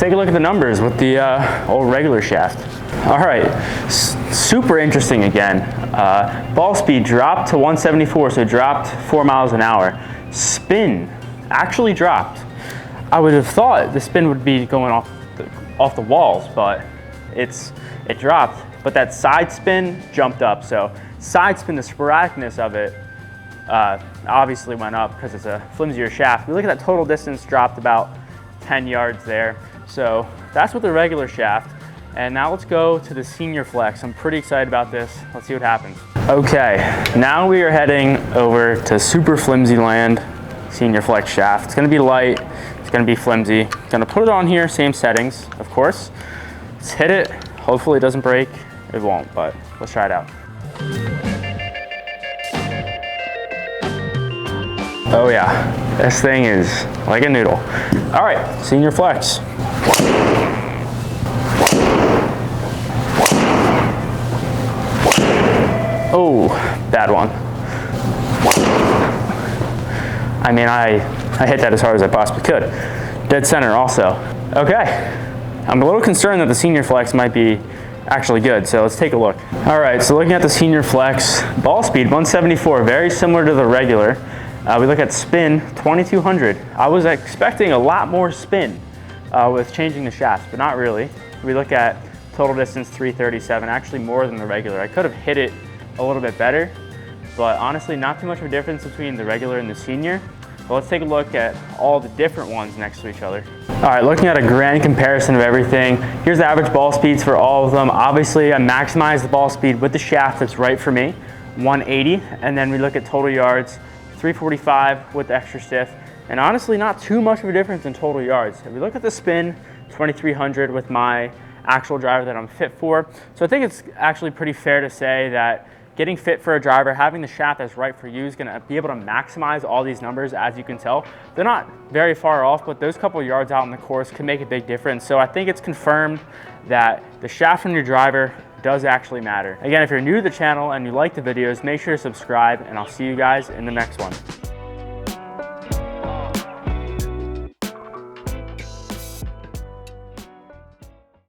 take a look at the numbers with the old regular shaft. All right, super interesting again. Ball speed dropped to 174, so dropped 4 miles an hour. Spin actually dropped. I would have thought the spin would be going off the walls, but it dropped. But that side spin jumped up. So side spin, the sporadicness of it obviously went up because it's a flimsier shaft. We look at that total distance, dropped about 10 yards there. So that's with the regular shaft. And now let's go to the senior flex. I'm pretty excited about this. Let's see what happens. Okay, now we are heading over to super flimsy land, senior flex shaft. It's gonna be light, it's gonna be flimsy. Gonna put it on here, same settings, of course. Let's hit it, hopefully it doesn't break. It won't, but let's try it out. Oh yeah, this thing is like a noodle. All right, senior flex. Oh, bad one. I mean, I hit that as hard as I possibly could. Dead center also. Okay, I'm a little concerned that the senior flex might be actually good, so let's take a look. All right, so looking at the senior flex, ball speed 174, very similar to the regular. We look at spin 2200. I was expecting a lot more spin with changing the shafts, but not really. We look at total distance 337, actually more than the regular. I could have hit it a little bit better, but honestly not too much of a difference between the regular and the senior. But let's take a look at all the different ones next to each other. All right, looking at a grand comparison of everything, here's the average ball speeds for all of them. Obviously I maximized the ball speed with the shaft that's right for me, 180, and then we look at total yards, 345 with the extra stiff, and honestly not too much of a difference in total yards. If we look at the spin, 2300 with my actual driver that I'm fit for. So I think it's actually pretty fair to say that getting fit for a driver, having the shaft that's right for you is gonna be able to maximize all these numbers. As you can tell, they're not very far off, but those couple yards out in the course can make a big difference. So I think it's confirmed that the shaft from your driver does actually matter. Again, if you're new to the channel and you like the videos, make sure to subscribe, and I'll see you guys in the next one.